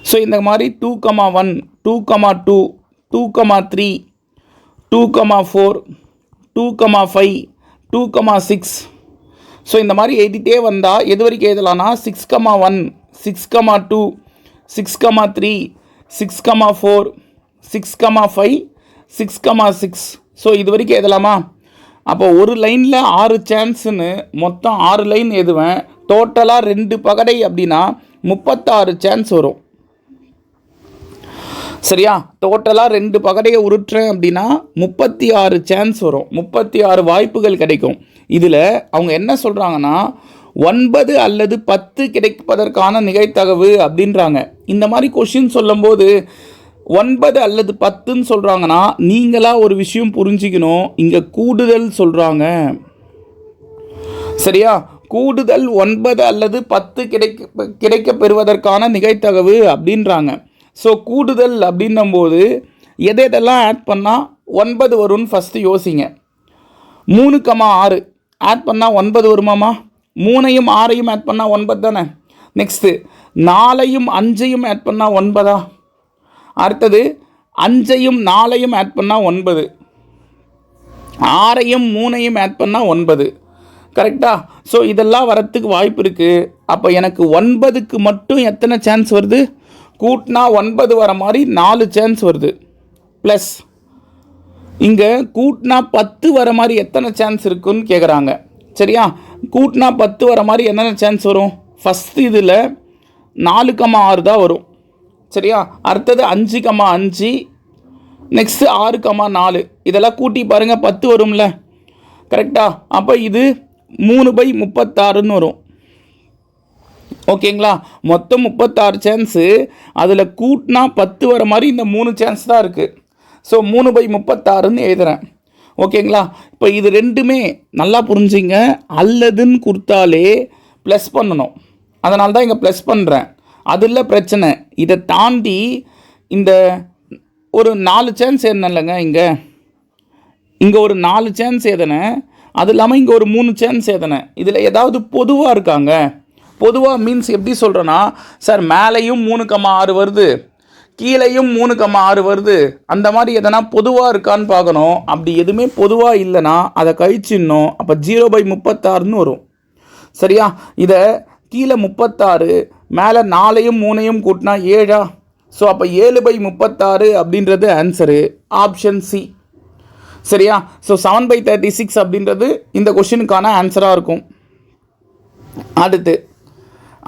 ஸோ இந்த மாதிரி 2,1, 2,2, 2,3, 2,4, 2,5, 2,6. ஸோ இந்த மாதிரி எழுதிட்டே வந்தால் எது வரைக்கும் எழுதலாம்னா 6,1, 6,2, 6,3, 6,4, 6,5, 6,6. ஸோ இது வரைக்கும் எழுதலாமா? அப்போ ஒரு லைனில் 6 சான்ஸுன்னு மொத்தம் 6 லைன் எழுதுவேன். டோட்டலாக 2 பகடை அப்படின்னா 36 சான்ஸ் வரும். சரியா? டோட்டலாக 2 பகடையை உருட்டுறேன் அப்படின்னா 36 சான்ஸ் வரும், 36 வாய்ப்புகள் கிடைக்கும். இதில் அவங்க என்ன சொல்கிறாங்கன்னா 9 அல்லது 10 கிடைப்பதற்கான நிகழ்தகவு அப்படின்றாங்க. இந்த மாதிரி கொஷின் சொல்லும்போது 9 அல்லது 10ன்னு சொல்கிறாங்கன்னா நீங்களாக ஒரு விஷயம் புரிஞ்சிக்கணும், இங்கே கூடுதல் சொல்கிறாங்க. சரியா? கூடுதல் 9 அல்லது 10 கிடைக்க பெறுவதற்கான நிகழ்தகவு அப்படின்றாங்க. ஸோ கூடுதல் அப்படின்னும்போது எதெல்லாம் ஆட் பண்ணால் 9 வரும்னு ஃபஸ்ட்டு யோசிங்க. 3,6 ஆட் பண்ணால் 9 வருமாமா? 3ஐயும் 6ஐயும் ஆட் பண்ணால் 9 தானே. நெக்ஸ்ட்டு 4ஐயும் 5ஐயும் ஆட் பண்ணால் 9. அடுத்தது 5ஐயும் 4ஐயும் ஆட் பண்ணால் 9, 6ஐயும் 3ஐயும் ஆட் பண்ணால் 9. கரெக்டா? ஸோ இதெல்லாம் வரத்துக்கு வாய்ப்பு இருக்குது. அப்போ எனக்கு 9க்கு மட்டும் எத்தனை சான்ஸ் வருது? கூட்டினா 9 வர மாதிரி 4 சான்ஸ் வருது. ப்ளஸ் இங்கே கூட்டினா 10 வர மாதிரி எத்தனை சான்ஸ் இருக்குன்னு கேட்குறாங்க. சரியா? கூட்டினா 10 வர மாதிரி என்னென்ன சான்ஸ் வரும்? ஃபஸ்ட்டு இதில் 4,6 தான் வரும். சரியா? அடுத்தது 5,5, நெக்ஸ்ட்டு 6,4. இதெல்லாம் கூட்டி பாருங்கள் 10 வரும்ல. கரெக்டா? அப்போ இது 3/36ன்னு வரும். ஓகேங்களா? மொத்தம் 36 சான்ஸு, அதில் கூட்டினா 10 வர மாதிரி இந்த 3 சான்ஸ் தான் இருக்குது. ஸோ 3/36ன்னு எழுதுகிறேன். ஓகேங்களா? இப்போ இது ரெண்டுமே நல்லா புரிஞ்சுங்க, அல்லதுன்னு கொடுத்தாலே ப்ளஸ் பண்ணணும். அதனால தான் இங்கே ப்ளஸ் பண்ணுறேன். அதில் பிரச்சனை. இதை தாண்டி இந்த ஒரு 4 சான்ஸ் ஏதனலைங்க, இங்கே ஒரு 4 சான்ஸ் ஏதனை, அது இல்லாமல் இங்கே ஒரு 3 சான்ஸ் ஏதனை. இதில் ஏதாவது பொதுவாக இருக்காங்க? பொதுவாக மீன்ஸ் எப்படி சொல்கிறேன்னா, சார் மேலேயும் 3,6 வருது, கீழேயும் 3,6 வருது, அந்த மாதிரி எதனா பொதுவாக இருக்கான்னு பார்க்கணும். அப்படி எதுவுமே பொதுவாக இல்லைன்னா அதை கழிச்சிடணும். அப்போ 0/36ன்னு வரும். சரியா? இதை கீழே 36, மேலே 4ஐயும் 3ஐயும் கூட்டினா 7. ஸோ அப்போ 7/36 அப்படின்றது ஆன்சரு, ஆப்ஷன் சி. சரியா? ஸோ 7/36 அப்படின்றது இந்த கொஷினுக்கான ஆன்சராக இருக்கும்.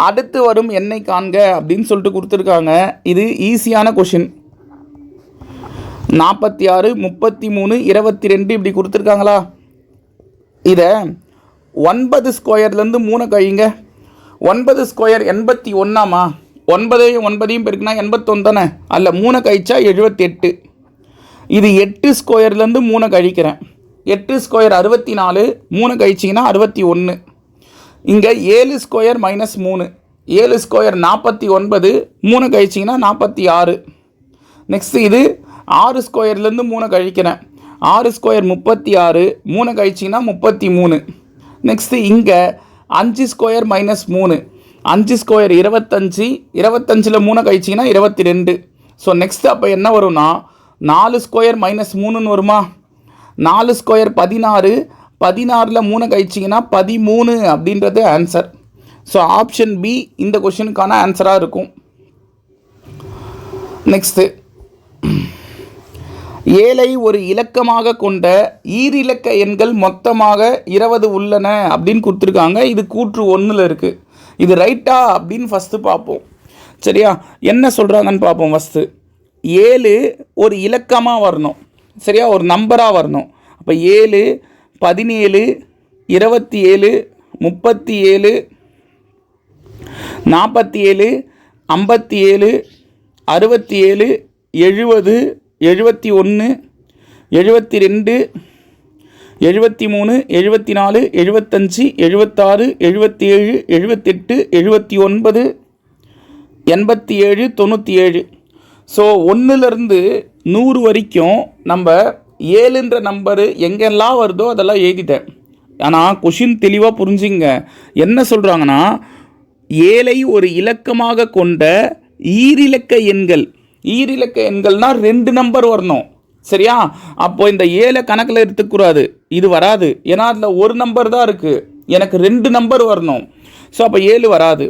அடுத்து வரும் எண்ணெய் காண்க அப்படின்னு சொல்லிட்டு கொடுத்துருக்காங்க. இது ஈஸியான கொஷின். 46, 33, 22 இப்படி கொடுத்துருக்காங்களா? இதை 9 ஸ்கொயர்லேருந்து 3 கழிங்க. 9 ஸ்கொயர் 81ஆமா? 9ஐயும் பெருக்குனா 81 தானே. அதில் 3 கழிச்சா 78. இது 8 ஸ்கொயர்லேருந்து 3 கழிக்கிறேன். 8 ஸ்கொயர் 64, 3 கழிச்சிங்கன்னா 61. இங்கே 7 ஸ்கொயர் -3, 7 ஸ்கொயர் 49, 3 கழிச்சிங்கன்னா 46. நெக்ஸ்ட்டு இது 6 ஸ்கொயர்லேருந்து 3 கழிக்கிறேன். 6 ஸ்கொயர் 36, 3 கழிச்சிங்கன்னா 33. நெக்ஸ்ட்டு இங்கே 5 ஸ்கொயர் -3, 5 ஸ்கொயர் 25, 25ல் 3 கழிச்சிங்கன்னா 22. ஸோ நெக்ஸ்ட்டு அப்போ என்ன வரும்னா 4 ஸ்கொயர் -3ன்னு வருமா? 4 ஸ்கொயர் 16, 16ல் 3 கழிச்சிங்கன்னா 13 அப்படின்றது ஆன்சர். ஸோ ஆப்ஷன் பி இந்த கொஷினுக்கான ஆன்சராக இருக்கும். நெக்ஸ்ட்டு 7ஐ ஒரு இலக்கமாக கொண்ட ஈரிலக்க எண்கள் மொத்தமாக 20 உள்ளன அப்படின்னு கொடுத்துருக்காங்க. இது கூற்று 1ல் இருக்குது. இது ரைட்டா அப்படின்னு ஃபஸ்ட்டு பார்ப்போம். சரியா? என்ன சொல்கிறாங்கன்னு பார்ப்போம். ஃபஸ்ட்டு 7 ஒரு இலக்கமாக வரணும். சரியா? ஒரு நம்பராக வரணும். அப்போ 7, 17, 27, 37, 47, 57, 67, 70, 71, 72, 73, 74, 75, 76, 77, 78, 79, 87, 97. ஸோ 1லேருந்து 100 வரைக்கும் நம்ம 7ன்ற நம்பரு எங்கெல்லாம் வருதோ அதெல்லாம் எழுதிட்டேன். ஆனால் கொஷின் தெளிவாக புரிஞ்சுங்க. என்ன சொல்கிறாங்கன்னா 7ஐ ஒரு இலக்கமாக கொண்ட ஈரிலக்க எண்கள்னால் 2 நம்பர் வரணும். சரியா? அப்போது இந்த 7 கணக்கில் எடுத்துக்கூடாது, இது வராது. ஏன்னா அதில் ஒரு நம்பர் தான் இருக்குது, எனக்கு 2 நம்பர் வரணும். ஸோ அப்போ 7 வராது.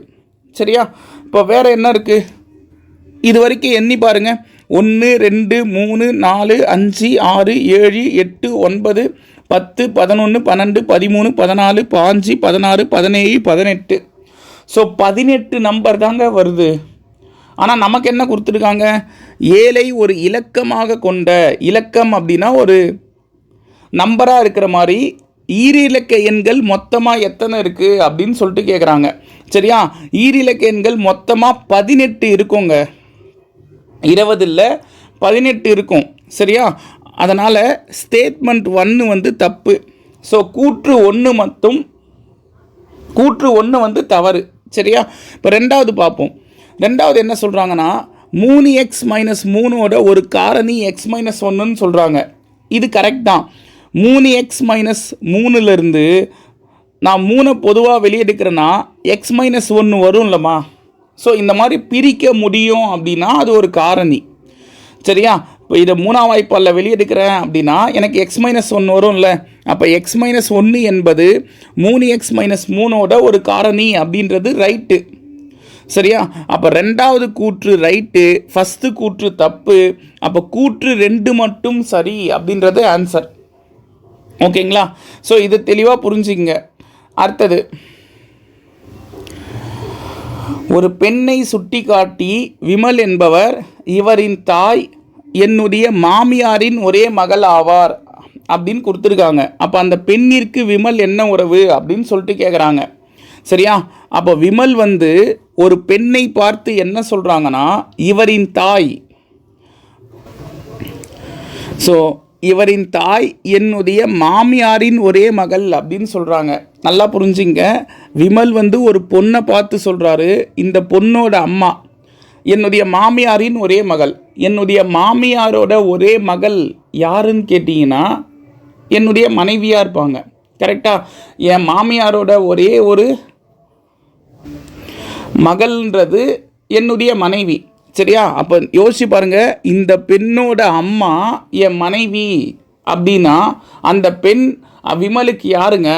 சரியா? இப்போ வேறு என்ன இருக்குது? இது வரைக்கும் எண்ணி பாருங்கள். 1, 2, 3, 4, 5, 6, 7, 8, 9, 10, 11, 12, 13, 14, 15, 16, 17, 18. ஸோ 18 நம்பர் தாங்க வருது. ஆனால் நமக்கு என்ன கொடுத்துருக்காங்க, 7ஐ ஒரு இலக்கமாக கொண்ட, இலக்கம் அப்படின்னா ஒரு நம்பராக இருக்கிற மாதிரி ஈரிலக்க எண்கள் மொத்தமாக எத்தனை இருக்குது அப்படின்னு சொல்லிட்டு கேட்குறாங்க. சரியா, ஈரிலக்க எண்கள் மொத்தமாக 18 இருக்குங்க, 20 இல்லை 18 இருக்கும். சரியா, அதனால் ஸ்டேட்மெண்ட் 1 வந்து தப்பு. ஸோ கூற்று 1 வந்து தவறு. சரியா, இப்போ ரெண்டாவது பார்ப்போம். ரெண்டாவது என்ன சொல்கிறாங்கன்னா 3x - 3ஓட ஒரு காரணி x - 1ன்னு சொல்கிறாங்க. இது கரெக்ட் தான். 3x - 3லேருந்து நான் 3 பொதுவாக வெளியெடுக்கிறேன்னா x - 1 வரும் இல்லைம்மா. ஸோ இந்த மாதிரி பிரிக்க முடியும் அப்படின்னா அது ஒரு காரணி. சரியா, இப்போ இதை 3ஆம் வாய்ப்பாலில் வெளியெடுக்கிறேன் அப்படின்னா எனக்கு x - 1 வரும்ல. அப்போ x - 1 என்பது 3x - 3ஓட ஒரு காரணி அப்படின்றது ரைட்டு. சரியா, அப்போ ரெண்டாவது கூற்று ரைட்டு, ஃபஸ்ட்டு கூற்று தப்பு. அப்போ கூற்று 2 மட்டும் சரி அப்படின்றது ஆன்சர். ஓகேங்களா, ஸோ இது தெளிவாக புரிஞ்சுங்க. அடுத்தது, ஒரு பெண்ணை சுட்டி காட்டி விமல் என்பவர் இவரின் தாய் என்னுடைய மாமியாரின் ஒரே மகள் ஆவார் அப்படின்னு கொடுத்துருக்காங்க. அப்போ அந்த பெண்ணிற்கு விமல் என்ன உறவு அப்படின்னு சொல்லிட்டு கேட்குறாங்க. சரியா, அப்போ விமல் வந்து ஒரு பெண்ணை பார்த்து என்ன சொல்கிறாங்கன்னா இவரின் தாய், ஸோ இவரின் தாய் என்னுடைய மாமியாரின் ஒரே மகள் அப்படின்னு சொல்கிறாங்க. நல்லா புரிஞ்சுங்க, விமல் வந்து ஒரு பொண்ணை பார்த்து சொல்கிறாரு, இந்த பொண்ணோட அம்மா என்னுடைய மாமியாரின் ஒரே மகள். என்னுடைய மாமியாரோட ஒரே மகள் யாருன்னு கேட்டிங்கன்னா என்னுடைய மனைவியாக இருப்பாங்க. கரெக்டாக, என் மாமியாரோட ஒரே ஒரு மகள்ன்றது என்னுடைய மனைவி. சரியா, அப்போ யோசிச்சு பாருங்கள், இந்த பெண்ணோட அம்மா என் மனைவி அப்படின்னா அந்த பெண் விமலுக்கு யாருங்க?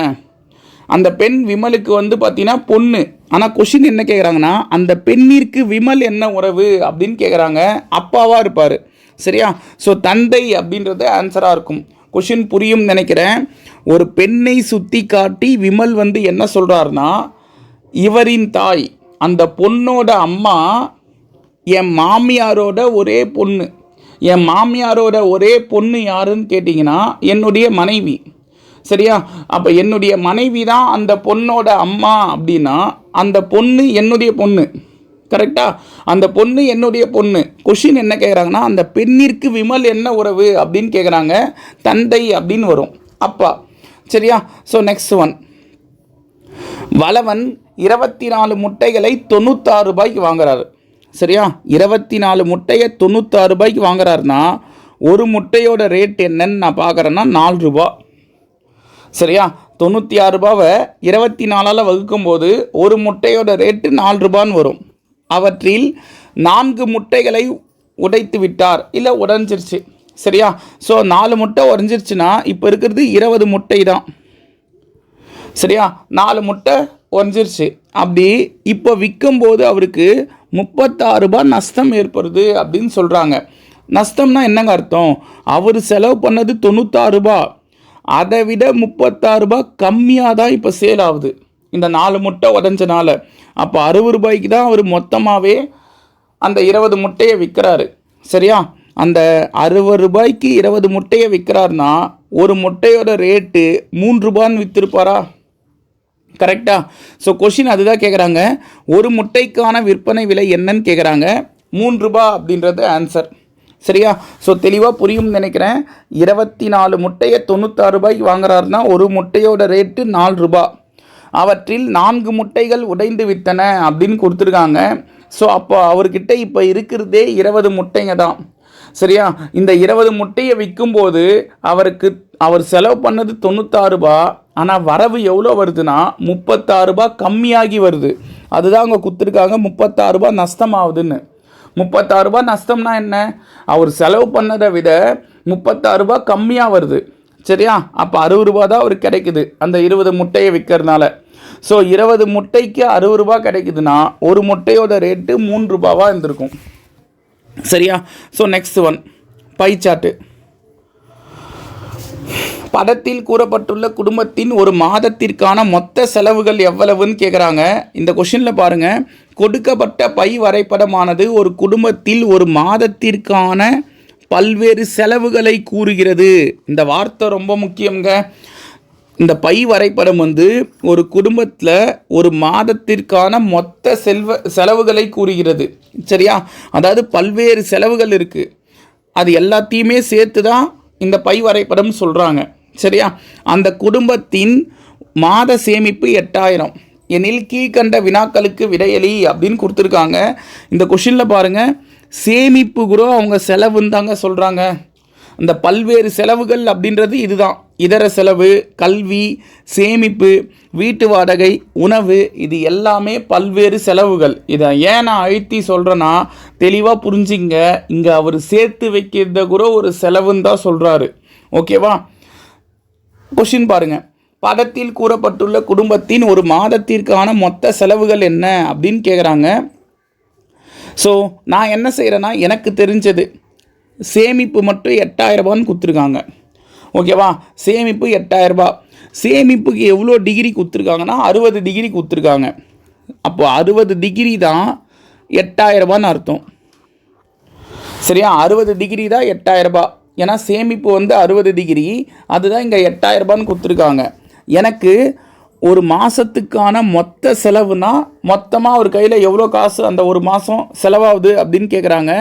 அந்த பெண் விமலுக்கு வந்து பார்த்தீங்கன்னா பொண்ணு. ஆனால் கொஷின் என்ன கேட்குறாங்கன்னா அந்த பெண்ணிற்கு விமல் என்ன உறவு அப்படின்னு கேட்குறாங்க. அப்பாவாக இருப்பார். சரியா, ஸோ தந்தை அப்படின்றது ஆன்சராக இருக்கும். கொஷின் புரியும் நினைக்கிறேன். ஒரு பெண்ணை சுற்றி காட்டி விமல் வந்து என்ன சொல்கிறாருன்னா இவரின் தாய், அந்த பொண்ணோட அம்மா என் மாமியாரோட ஒரே பொண்ணு. என் மாமியாரோட ஒரே பொண்ணு யாருன்னு கேட்டிங்கன்னா என்னுடைய மனைவி. சரியா, அப்போ என்னுடைய மனைவி தான் அந்த பொண்ணோட அம்மா அப்படின்னா அந்த பொண்ணு என்னுடைய பொண்ணு. கரெக்டாக, அந்த பொண்ணு என்னுடைய பொண்ணு. கொஷின் என்ன கேட்குறாங்கன்னா அந்த பெண்ணிற்கு விமல் என்ன உறவு அப்படின்னு கேட்குறாங்க. தந்தை அப்படின்னு வரும், அப்பா. சரியா, ஸோ நெக்ஸ்ட் ஒன், வளவன் 24 முட்டைகளை 96 ரூபாய்க்கு வாங்குறாரு. சரியா, 24 முட்டையை 96 ரூபாய்க்கு வாங்குறாருன்னா ஒரு முட்டையோட ரேட் என்னன்னு நான் பார்க்குறேன்னா 4 ரூபா. சரியா, 96 ரூபாவை 24ஆல் வகுக்கும்போது ஒரு முட்டையோட ரேட்டு 4 ரூபான்னு வரும். அவற்றில் 4 முட்டைகளை உடைத்து விட்டார், இல்லை உடஞ்சிருச்சு. சரியா, ஸோ 4 முட்டை உடஞ்சிருச்சுன்னா இப்போ இருக்கிறது 20 முட்டை தான். சரியா, 4 முட்டை உடஞ்சிருச்சு. அப்படி இப்போ விற்கும்போது அவருக்கு 36 ரூபாய் நஷ்டம் ஏற்படுது அப்படின்னு சொல்கிறாங்க. நஷ்டம்னா என்னங்க அர்த்தம்? அவர் செலவு பண்ணது 96 ரூபாய், அதை விட 36 ரூபாய் கம்மியாக தான் இப்போ சேல் ஆகுது இந்த 4 முட்டை உடஞ்சனால. அப்போ 60 ரூபாய்க்கு தான் அவர் மொத்தமாகவே அந்த 20 முட்டையை விற்கிறாரு. சரியா, அந்த 60 ரூபாய்க்கு 20 முட்டையை விற்கிறாருன்னா ஒரு முட்டையோட ரேட்டு 3 ரூபான்னு விற்றுருப்பாரா? கரெக்டாக. ஸோ கொஷின் அதுதான் கேட்குறாங்க, ஒரு முட்டைக்கான விற்பனை விலை என்னன்னு கேட்குறாங்க. 3 ரூபா அப்படின்றது ஆன்சர். சரியா, ஸோ தெளிவாக புரியும்னு நினைக்கிறேன். 24 முட்டையை 96 ரூபாய்க்கு வாங்குறாருன்னா ஒரு முட்டையோட ரேட்டு 4 ரூபா. அவற்றில் 4 முட்டைகள் உடைந்து விட்டன அப்படின்னு கொடுத்துருக்காங்க. ஸோ அப்போ அவர்கிட்ட இப்போ இருக்கிறதே 20 முட்டைங்க தான். சரியா, இந்த 20 முட்டையை விற்கும்போது அவர் செலவு பண்ணது 96 ரூபா, ஆனால் வரவு எவ்வளோ வருதுன்னா 36 ரூபா கம்மியாகி வருது. அதுதான் அவங்க கொடுத்துருக்காங்க 36 ரூபா நஷ்டமாகுதுன்னு. 36 ரூபா நஷ்டம்னா என்ன? அவர் செலவு பண்ணதை விட 36 ரூபா கம்மியாக வருது. சரியா, அப்போ 60 ரூபா தான் அவருக்கு கிடைக்குது அந்த 20 முட்டையை விற்கிறதுனால. ஸோ 20 முட்டைக்கு 60 ரூபா கிடைக்குதுன்னா ஒரு முட்டையோட ரேட்டு 3 ரூபாவாக இருந்திருக்கும். சரியா, so next one, by chart. படத்தில் கூறப்பட்டுள்ள குடும்பத்தின் ஒரு மாதத்திற்கான மொத்த செலவுகள் எவ்வளவுன்னு கேட்குறாங்க. இந்த கொஷினில் பாருங்கள், கொடுக்கப்பட்ட பை வரைபடமானது ஒரு குடும்பத்தில் ஒரு மாதத்திற்கான பல்வேறு செலவுகளை கூறுகிறது. இந்த வார்த்தை ரொம்ப முக்கியங்க. இந்த பை வரைபடம் வந்து ஒரு குடும்பத்தில் ஒரு மாதத்திற்கான மொத்த செலவுகளை கூறுகிறது. சரியா? அதாவது பல்வேறு செலவுகள் இருக்குது, அது எல்லாத்தையுமே சேர்த்து தான் இந்த பை வரைபடம் சொல்கிறாங்க. சரியா? அந்த குடும்பத்தின் மாத சேமிப்பு 8000 எனில் கீழ்கண்ட வினாக்களுக்கு விடையளி அப்படின்னு கொடுத்துருக்காங்க. இந்த கொஷினில் பாருங்கள், சேமிப்பு கூட அவங்க செலவுன்னு தாங்க சொல்கிறாங்க. இந்த பல்வேறு செலவுகள் அப்படின்றது இதுதான். இதர செலவு, கல்வி, சேமிப்பு, வீட்டு வாடகை, உணவு, இது எல்லாமே பல்வேறு செலவுகள். இதை ஏன் நான் அழுத்தி சொல்கிறேன்னா தெளிவாக புரிஞ்சிங்க. இங்கே அவர் சேர்த்து வைக்கிறத கூட ஒரு செலவுன்னு தான் சொல்கிறாரு. ஓகேவா? கொஷின் பாருங்கள், படத்தில் கூறப்பட்டுள்ள குடும்பத்தின் ஒரு மாதத்திற்கான மொத்த செலவுகள் என்ன அப்படின்னு கேட்குறாங்க. ஸோ நான் என்ன செய்கிறேன்னா, எனக்கு தெரிஞ்சது சேமிப்பு மட்டும் 8000 ரூபான்னு கொடுத்துருக்காங்க. ஓகேவா? சேமிப்பு 8000 ரூபாய். சேமிப்புக்கு எவ்வளோ டிகிரி கொடுத்துருக்காங்கன்னா 60 டிகிரி கொடுத்துருக்காங்க. அப்போ 60 டிகிரி தான் 8000 ரூபான்னு அர்த்தம். சரியா? 60 டிகிரி தான் 8000 ரூபாய். ஏன்னா சேமிப்பு வந்து 60 டிகிரி, அதுதான் இங்கே 8000 ரூபான்னு கொடுத்துருக்காங்க. எனக்கு ஒரு மாதத்துக்கான மொத்த செலவுனா மொத்தமாக ஒரு கையில் எவ்வளோ காசு அந்த ஒரு மாதம் செலவாகுது அப்படின்னு கேட்குறாங்க.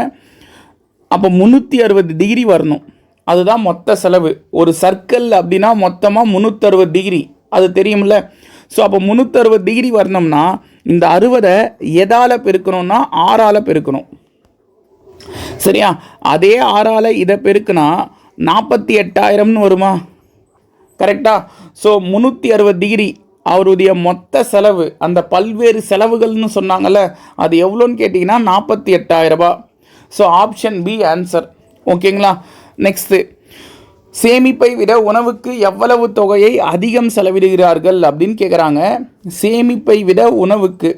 அப்போ 360 டிகிரி வரணும், அதுதான் மொத்த செலவு. ஒரு சர்க்கிள் அப்படின்னா மொத்தமாக 360 டிகிரி, அது தெரியும்ல. ஸோ அப்போ 360 டிகிரி வரணும்னா இந்த 60 எதால் பெருக்கணும்னா 6ஆல் பெருக்கணும். சரியா? அதே 6ஆல் இதை பெருக்குனா 48000ன்னு வருமா? கரெக்டாக? ஸோ 360 டிகிரி அவருடைய மொத்த செலவு, அந்த பல்வேறு செலவுகள்னு சொன்னாங்கல்ல, அது எவ்வளோன்னு கேட்டிங்கன்னா 48000 ரூபாய். So option B answer. ஓகேங்களா? நெக்ஸ்ட்டு, சேமிப்பை விட உணவுக்கு எவ்வளவு தொகையை அதிகம் செலவிடுகிறார்கள் அப்படின்னு கேட்குறாங்க. சேமிப்பை விட உணவுக்கு,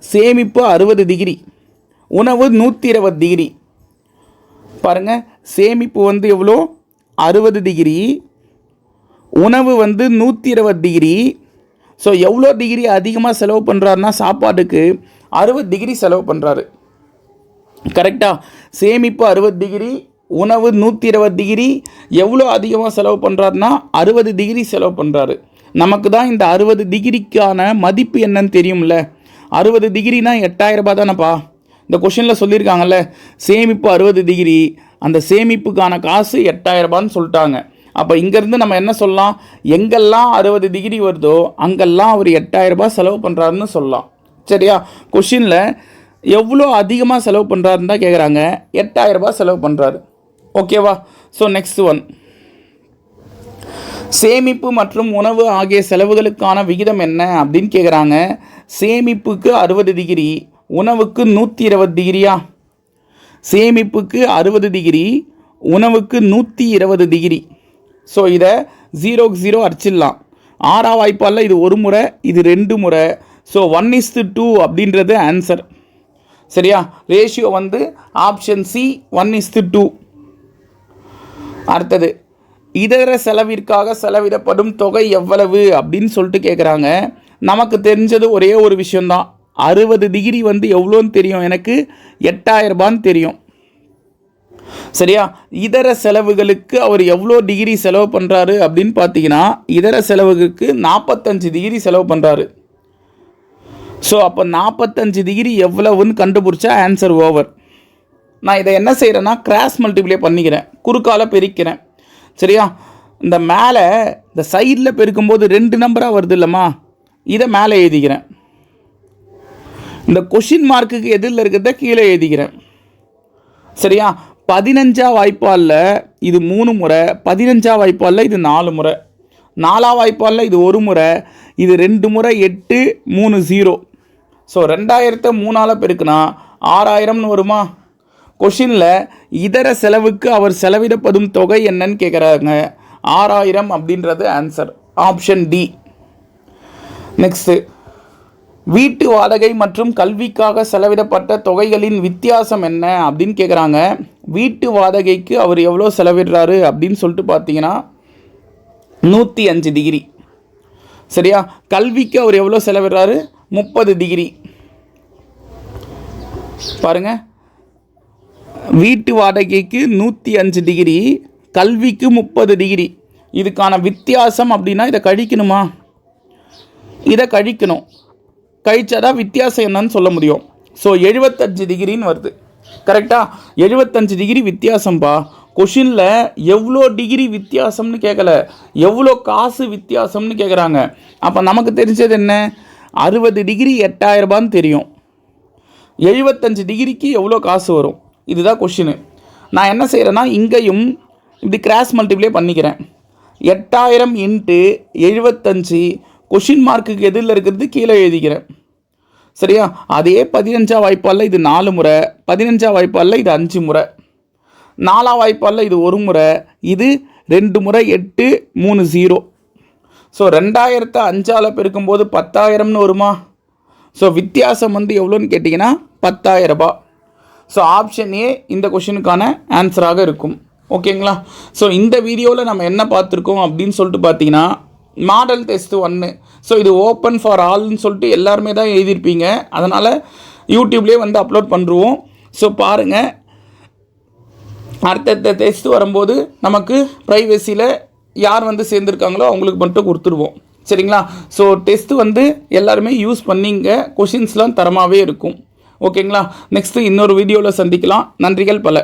சேமிப்பு 60 டிகிரி, உணவு 120 டிகிரி. பாருங்கள், சேமிப்பு வந்து எவ்வளோ? 60 டிகிரி, உணவு வந்து 120 டிகிரி. ஸோ எவ்வளோ டிகிரி அதிகமாக செலவு பண்ணுறாருன்னா சாப்பாட்டுக்கு 60 டிகிரி செலவு பண்ணுறாரு. கரெக்டாக? சேமிப்பு 60 டிகிரி, உணவு 120 டிகிரி. எவ்வளோ அதிகமாக செலவு பண்ணுறாருனா 60 டிகிரி செலவு பண்ணுறாரு. நமக்கு தான் இந்த 60 டிகிரிக்கான மதிப்பு என்னன்னு தெரியும்ல. 60 டிகிரினா 8000 ரூபாய் தானேப்பா. இந்த கொஷினில் சொல்லியிருக்காங்கல்ல, சேமிப்பு 60 டிகிரி, அந்த சேமிப்புக்கான காசு 8000 ரூபான்னு சொல்லிட்டாங்க. அப்போ இங்கேருந்து நம்ம என்ன சொல்லலாம், எங்கெல்லாம் 60 டிகிரி வருதோ அங்கெல்லாம் அவர் 8000 ரூபாய் செலவு பண்ணுறாருன்னு சொல்லலாம். சரியா? கொஷினில் எவ்வளோ அதிகமாக செலவு பண்ணுறாருன்னு தான் கேட்குறாங்க. 8000 ரூபாய் செலவு பண்ணுறாரு. ஓகேவா? ஸோ நெக்ஸ்ட் ஒன், சேமிப்பு மற்றும் உணவு ஆகிய செலவுகளுக்கான விகிதம் என்ன அப்படின்னு கேட்குறாங்க. சேமிப்புக்கு 60 டிகிரி, உணவுக்கு 120 டிகிரியா? சேமிப்புக்கு 60 டிகிரி, உணவுக்கு 120 டிகிரி. ஸோ இதை 0க்கு 0 அடிச்சிடலாம். 6ஆம் வாய்ப்பால் இது ஒரு முறை, இது 2 முறை. ஸோ 1:2 அப்படின்றது ஆன்சர். சரியா? ரேஷியோ வந்து ஆப்ஷன் சி 1:2. அடுத்தது, இதர செலவிற்காக செலவிடப்படும் தொகை எவ்வளவு அப்படின்னு சொல்லிட்டு கேட்குறாங்க. நமக்கு தெரிஞ்சது ஒரே ஒரு விஷயந்தான், 60 டிகிரி வந்து எவ்வளோன்னு தெரியும், எனக்கு 8000 ரூபான்னு தெரியும். சரியா? இதர செலவுகளுக்கு அவர் எவ்வளோ டிகிரி செலவு பண்ணுறாரு அப்படின்னு பார்த்தீங்கன்னா, இதர செலவுகளுக்கு 45 டிகிரி செலவு பண்ணுறாரு. ஸோ அப்போ 45 டிகிரி எவ்வளவுன்னு கண்டுபிடிச்சா ஆன்சர் ஓவர். நான் இதை என்ன செய்கிறேன்னா கிராஸ் மல்டிப்ளை பண்ணிக்கிறேன், குறுக்கால பெருக்கிறேன். சரியா? இந்த மேலே இந்த சைடில் பெருக்கும்போது 2 நம்பராக வருது இல்லைம்மா, இதை மேலே எழுதிக்கிறேன். இந்த கொஷின் மார்க்குக்கு எதிரில் இருக்கிறத கீழே எழுதிக்கிறேன். சரியா? 15ஆம் வாய்ப்பாலில் இது 3 முறை, 15ஆம் வாய்ப்பாலில் இது 4 முறை, 4ஆம் வாய்ப்பாலில் இது 1 முறை, இது 2 முறை, 8, 3, 0. ஸோ 2000 3ஆல் பெருக்குனா 6000ன்னு வருமா? கொஷினில் இதர செலவுக்கு அவர் செலவிடப்படும் தொகை என்னன்னு கேட்குறாங்க. 6000 அப்படின்றது ஆன்சர். Option D. நெக்ஸ்ட்டு, வீட்டு வாடகை மற்றும் கல்விக்காக செலவிடப்பட்ட தொகைகளின் வித்தியாசம் என்ன அப்படின்னு கேட்குறாங்க. வீட்டு வாடகைக்கு அவர் எவ்வளோ செலவிடுறாரு அப்படின்னு சொல்லிட்டு பார்த்தீங்கன்னா 105 டிகிரி. சரியா? கல்விக்கு அவர் எவ்வளோ செலவிடுறாரு? 30 டிகிரி. பாருங்கள், வீட்டு வாடகைக்கு 105 டிகிரி, கல்விக்கு 30 டிகிரி. இதுக்கான வித்தியாசம் அப்படின்னா இதை கழிக்கணுமா? இதை கழிக்கணும். கழிச்சாதான் வித்தியாசம் என்னன்னு சொல்ல முடியும். ஸோ 75 டிகிரின்னு வருது. கரெக்டாக? 75 டிகிரி வித்தியாசம்பா. கொஷினில் எவ்வளோ டிகிரி வித்தியாசம்னு கேட்கல, எவ்வளோ காசு வித்தியாசம்னு கேட்குறாங்க. அப்போ நமக்கு தெரிஞ்சது என்ன? 60 டிகிரி 8000 ரூபான்னு தெரியும். 75 டிகிரிக்கு எவ்வளோ காசு வரும்? இதுதான் கொஷினு. நான் என்ன செய்கிறேன்னா, இங்கேயும் இப்படி கிராஸ் மல்டிப்ளே பண்ணிக்கிறேன். 8000 இன்ட்டு 75, கொஷின் மார்க்குக்கு எதிரில் இருக்கிறது கீழே எழுதிக்கிறேன். சரியா? அதே 15ஆம் வாய்ப்பால் இது 4 முறை, 15ஆம் வாய்ப்பால் இது 5 முறை, 4ஆம் வாய்ப்பால் இது 1 முறை, இது 2 முறை, 8 3 0. ஸோ 2005ஆல் பெருக்கும்போது 10,000ன்னு வருமா? ஸோ வித்தியாசம் வந்து எவ்வளோன்னு கேட்டிங்கன்னா 10,000 ரூபாய். ஸோ ஆப்ஷன் ஏ இந்த கொஷினுக்கான ஆன்சராக இருக்கும். ஓகேங்களா? ஸோ இந்த வீடியோவில் நம்ம என்ன பார்த்துருக்கோம் அப்படின்னு சொல்லிட்டு பார்த்தீங்கன்னா, மாடல் டெஸ்ட் 1. ஸோ இது ஓப்பன் ஃபார் ஆல்னு சொல்லிட்டு எல்லாருமே தான் எழுதியிருப்பீங்க. அதனால் யூடியூப்லேயே வந்து அப்லோட் பண்ணுருவோம். ஸோ பாருங்கள், அடுத்தடுத்த டெஸ்ட் வரும்போது நமக்கு ப்ரைவசியில் யார் வந்து சேர்ந்துருக்காங்களோ அவங்களுக்கு மட்டும் கொடுத்துருவோம். சரிங்களா? ஸோ டெஸ்ட்டு வந்து எல்லாருமே யூஸ் பண்ணிங்க. கொஷின்ஸ்லாம் தரமாகவே இருக்கும். ஓகேங்களா? நெக்ஸ்ட்டு இன்னொரு வீடியோவில் சந்திக்கலாம். நன்றிகள் பல.